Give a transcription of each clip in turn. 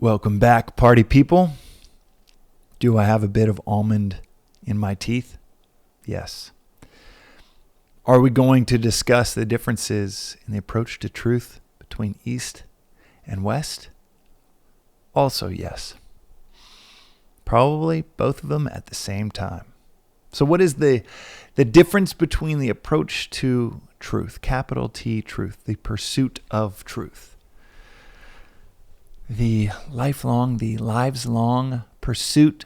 Welcome back, party people. Do I have a bit of almond in my teeth? Yes. Are we going to discuss the differences in the approach to truth between East and West? Also, yes. Probably both of them at the same time. So what is the difference between the approach to truth, capital T truth, the pursuit of truth? The lives-long pursuit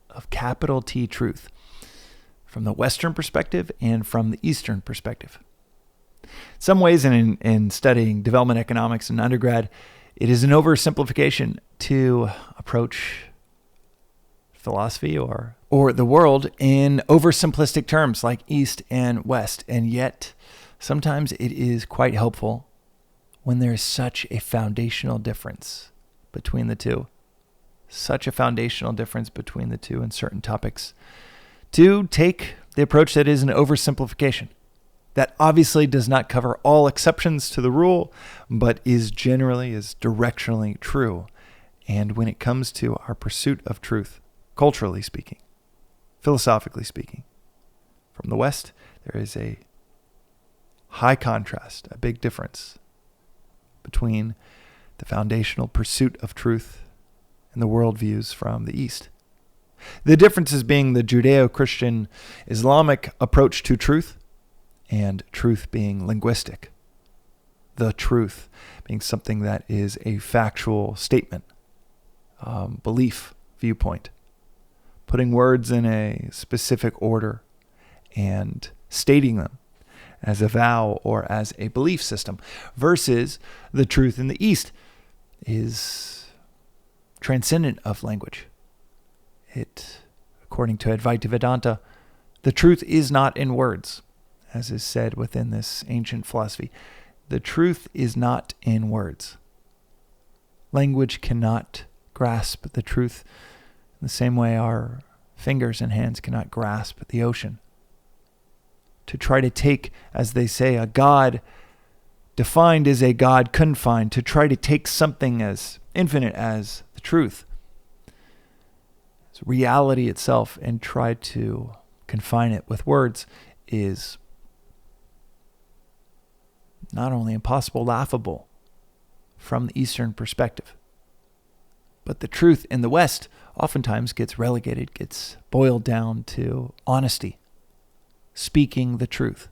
of capital T truth from the Western perspective and from the Eastern perspective. In some ways, in studying development economics in undergrad, it is an oversimplification to approach philosophy or the world in oversimplistic terms like East and West. And yet, sometimes it is quite helpful when there is such a foundational difference between the two. Such a foundational difference between the two in certain topics. To take the approach that is an oversimplification. That obviously does not cover all exceptions to the rule, but is directionally true. And when it comes to our pursuit of truth, culturally speaking, philosophically speaking, from the West, there is a high contrast, a big difference between the foundational pursuit of truth and the worldviews from the East. The differences being the Judeo-Christian Islamic approach to truth and truth being linguistic. The truth being something that is a factual statement, belief, viewpoint. Putting words in a specific order and stating them as a vow or as a belief system versus the truth in the East is transcendent of language. It, according to Advaita Vedanta, the truth is not in words, as is said within this ancient philosophy. The truth is not in words. Language cannot grasp the truth in the same way our fingers and hands cannot grasp the ocean. To try to take, as they say, a God defined as a God confined, to try to take something as infinite as the truth, as reality itself, and try to confine it with words is not only impossible, laughable from the Eastern perspective. But the truth in the West oftentimes gets relegated, gets boiled down to honesty, speaking the truth.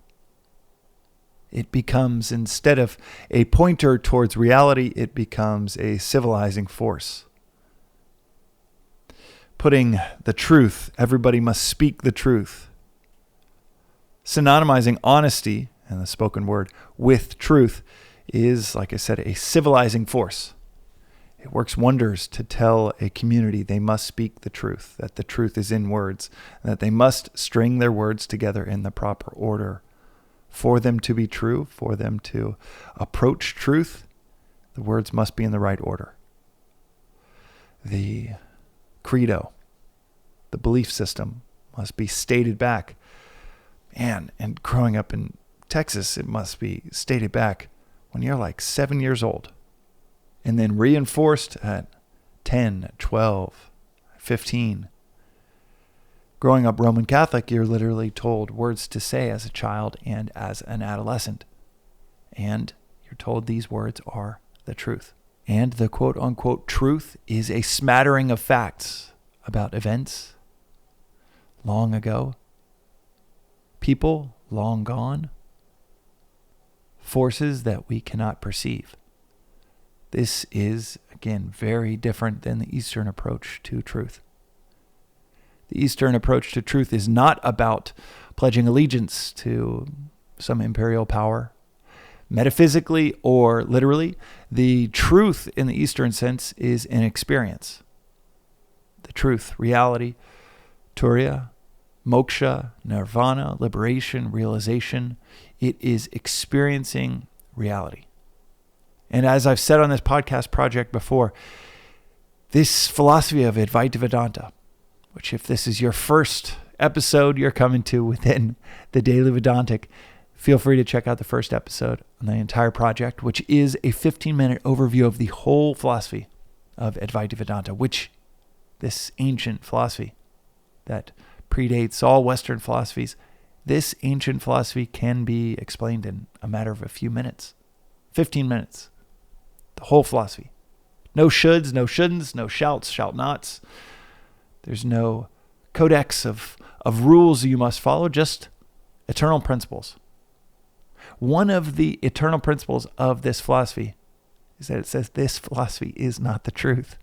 It becomes, instead of a pointer towards reality, it becomes a civilizing force. Putting the truth, everybody must speak the truth. Synonymizing honesty and the spoken word with truth is, like I said, a civilizing force. It works wonders to tell a community they must speak the truth, that the truth is in words, and that they must string their words together in the proper order. For them to be true, for them to approach truth, the words must be in the right order. The credo, the belief system must be stated back. And growing up in Texas, it must be stated back when you're like 7 years old. And then reinforced at 10, 12, 15. Growing up Roman Catholic, you're literally told words to say as a child and as an adolescent. And you're told these words are the truth. And the quote-unquote truth is a smattering of facts about events long ago, people long gone, forces that we cannot perceive. This is, again, very different than the Eastern approach to truth. The Eastern approach to truth is not about pledging allegiance to some imperial power. Metaphysically or literally, the truth in the Eastern sense is an experience. The truth, reality, turiya, moksha, nirvana, liberation, realization. It is experiencing reality. And as I've said on this podcast project before, this philosophy of Advaita Vedanta, which if this is your first episode you're coming to within the Daily Vedantic, feel free to check out the first episode on the entire project, which is a 15-minute overview of the whole philosophy of Advaita Vedanta, which this ancient philosophy that predates all Western philosophies, this ancient philosophy can be explained in a matter of a few minutes, 15 minutes. The whole philosophy. No shoulds, no shouldn'ts, no shalt nots. There's no codex of rules you must follow, just eternal principles. One of the eternal principles of this philosophy is that it says this philosophy is not the truth.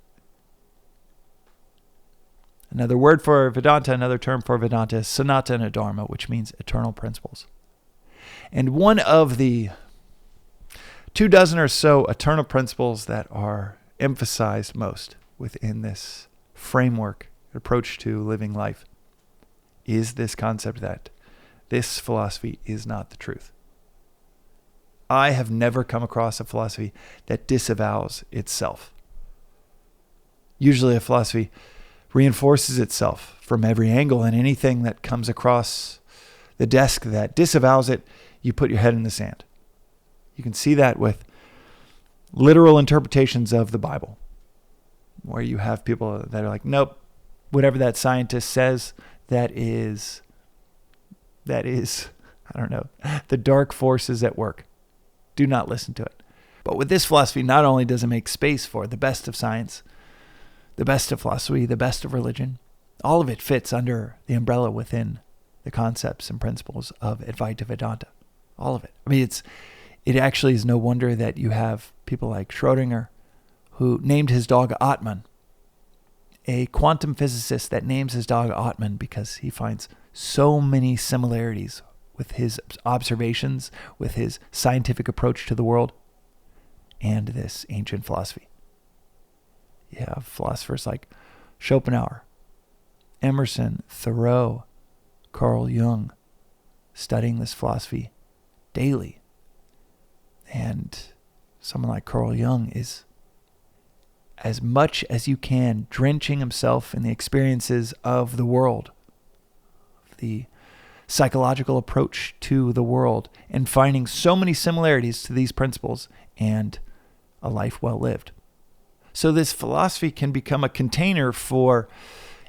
Another word for Vedanta, another term for Vedanta is Sanatana Dharma, which means eternal principles. And one of the 24 or so eternal principles that are emphasized most within this framework, approach to living life, is this concept that this philosophy is not the truth. I have never come across a philosophy that disavows itself. Usually a philosophy reinforces itself from every angle, and anything that comes across the desk that disavows it, you put your head in the sand. You can see that with literal interpretations of the Bible, where you have people that are like, nope, whatever that scientist says, that is, I don't know, the dark forces at work. Do not listen to it. But with this philosophy, not only does it make space for the best of science, the best of philosophy, the best of religion, all of it fits under the umbrella within the concepts and principles of Advaita Vedanta. All of it. I mean, it actually is no wonder that you have people like Schrödinger, who named his dog Atman, a quantum physicist that names his dog Atman because he finds so many similarities with his observations, with his scientific approach to the world, and this ancient philosophy. You have philosophers like Schopenhauer, Emerson, Thoreau, Carl Jung, studying this philosophy daily. And someone like Carl Jung is, as much as you can, drenching himself in the experiences of the world, the psychological approach to the world, and finding so many similarities to these principles and a life well lived. So this philosophy can become a container for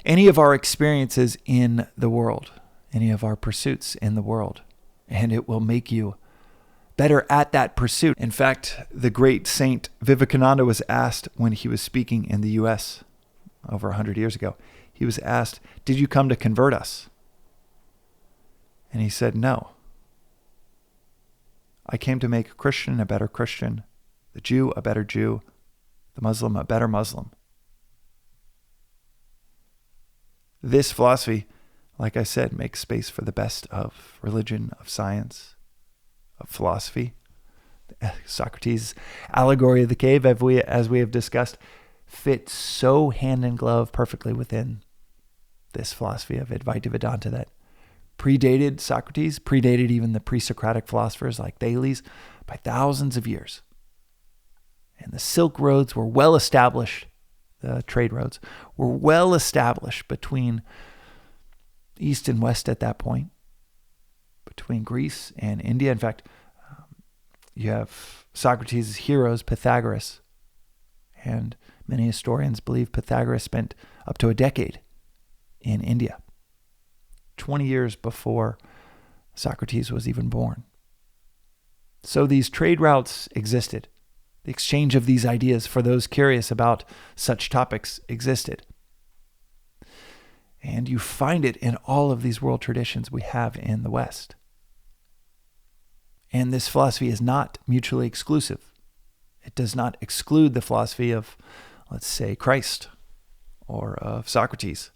any of our experiences in the world, any of our pursuits in the world, and it will make you better at that pursuit. In fact, the great Saint Vivekananda was asked when he was speaking in the U.S. over 100 years ago, he was asked, "Did you come to convert us?" And he said, "No. I came to make a Christian a better Christian, the Jew a better Jew, the Muslim a better Muslim." This philosophy, like I said, makes space for the best of religion, of science, of philosophy. Socrates' allegory of the cave, as we have discussed, fits so hand in glove perfectly within this philosophy of Advaita Vedanta that predated Socrates, predated even the pre-Socratic philosophers like Thales by thousands of years. And the Silk Roads were well established, the trade roads were well established between East and West at that point, between Greece and India. In fact, you have Socrates' heroes, Pythagoras, and many historians believe Pythagoras spent up to a decade in India, 20 years before Socrates was even born. So these trade routes existed. The exchange of these ideas for those curious about such topics existed. And you find it in all of these world traditions we have in the West. And this philosophy is not mutually exclusive. It does not exclude the philosophy of, let's say, Christ, or of Socrates,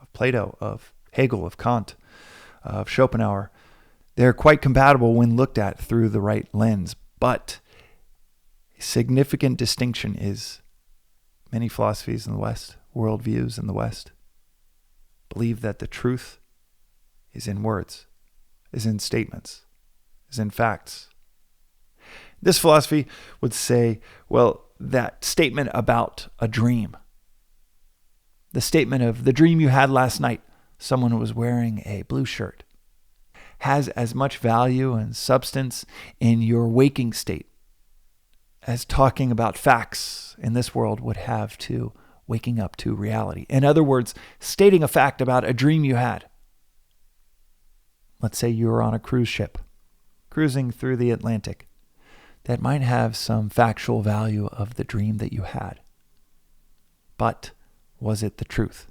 of Plato, of Hegel, of Kant, of Schopenhauer. They're quite compatible when looked at through the right lens. But a significant distinction is many philosophies in the West, worldviews in the West, believe that the truth is in words, is in statements, is in facts. This philosophy would say, well, that statement about a dream, the statement of the dream you had last night, someone was wearing a blue shirt, has as much value and substance in your waking state as talking about facts in this world would have to waking up to reality. In other words, stating a fact about a dream you had. Let's say you were on a cruise ship, cruising through the Atlantic. That might have some factual value of the dream that you had. But was it the truth?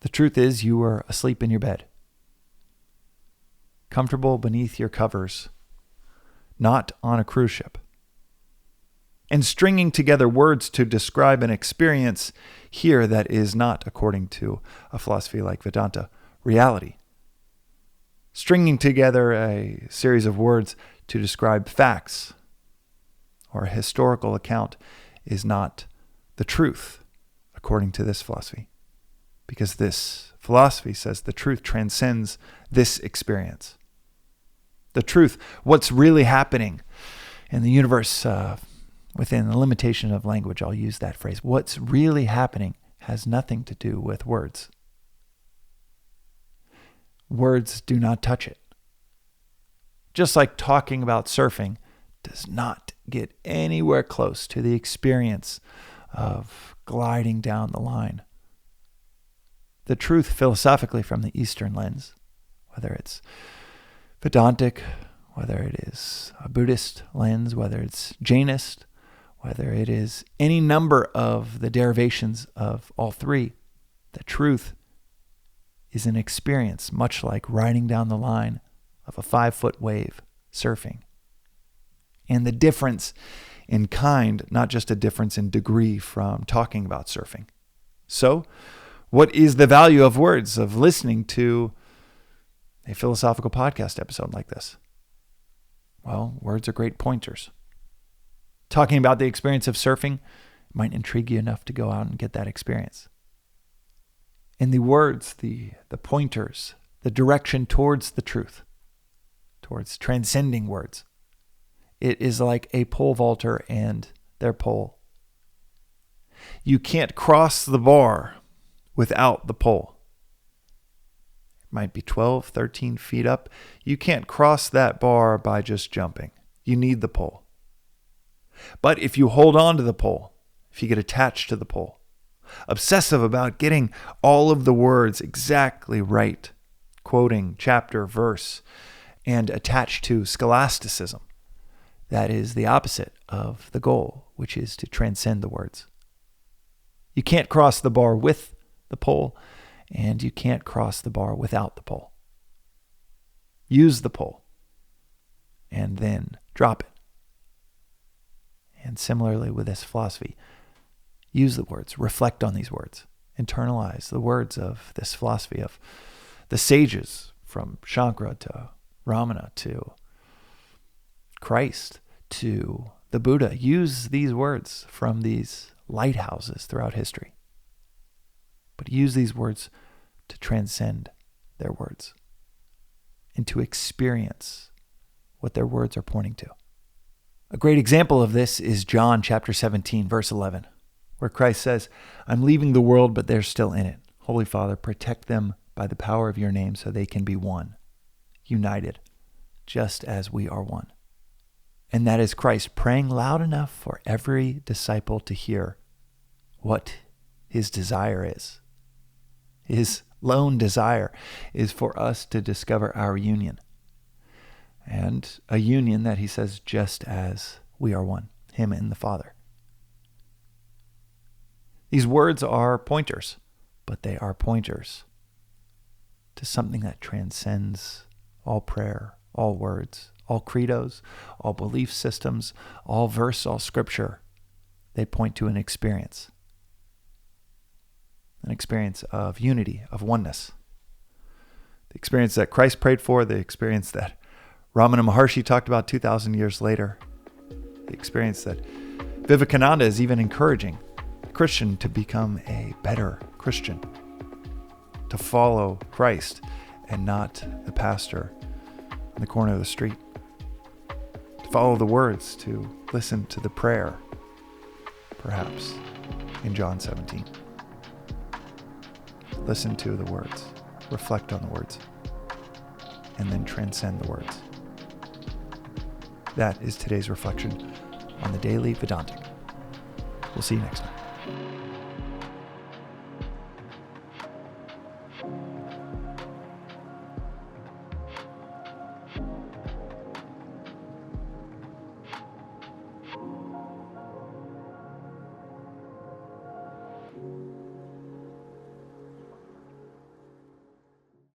The truth is you were asleep in your bed, comfortable beneath your covers, not on a cruise ship. And stringing together words to describe an experience here that is not, according to a philosophy like Vedanta, reality. Stringing together a series of words to describe facts or a historical account is not the truth, according to this philosophy. Because this philosophy says the truth transcends this experience. The truth, what's really happening in the universe, within the limitation of language, I'll use that phrase. What's really happening has nothing to do with words. Words do not touch it. Just like talking about surfing does not get anywhere close to the experience of gliding down the line. The truth philosophically from the Eastern lens, whether it's Vedantic, whether it is a Buddhist lens, whether it's Jainist, whether it is any number of the derivations of all three, the truth is an experience, much like riding down the line of a 5-foot wave surfing. And the difference in kind, not just a difference in degree from talking about surfing. So, what is the value of words, of listening to a philosophical podcast episode like this? Well, words are great pointers. Talking about the experience of surfing might intrigue you enough to go out and get that experience. And the words, the pointers, the direction towards the truth, towards transcending words. It is like a pole vaulter and their pole. You can't cross the bar without the pole. It might be 12, 13 feet up. You can't cross that bar by just jumping. You need the pole. But if you hold on to the pole, if you get attached to the pole, obsessive about getting all of the words exactly right, quoting chapter, verse, and attached to scholasticism, that is the opposite of the goal, which is to transcend the words. You can't cross the bar with the pole, and you can't cross the bar without the pole. Use the pole, and then drop it. And similarly with this philosophy, use the words, reflect on these words, internalize the words of this philosophy of the sages, from Shankara to Ramana to Christ to the Buddha. Use these words from these lighthouses throughout history. But use these words to transcend their words and to experience what their words are pointing to. A great example of this is John chapter 17, verse 11, where Christ says, I'm leaving the world, but they're still in it. Holy Father, protect them by the power of your name so they can be one, united, just as we are one. And that is Christ praying loud enough for every disciple to hear what his desire is. His lone desire is for us to discover our union. And a union that he says, just as we are one, him and the Father. These words are pointers, but they are pointers to something that transcends all prayer, all words, all credos, all belief systems, all verse, all scripture. They point to an experience of unity, of oneness. The experience that Christ prayed for, the experience that Ramana Maharshi talked about 2,000 years later, the experience that Vivekananda is even encouraging a Christian to become a better Christian, to follow Christ and not the pastor in the corner of the street, to follow the words, to listen to the prayer, perhaps in John 17. Listen to the words, reflect on the words, and then transcend the words. That is today's reflection on the Daily Vedantic. We'll see you next time.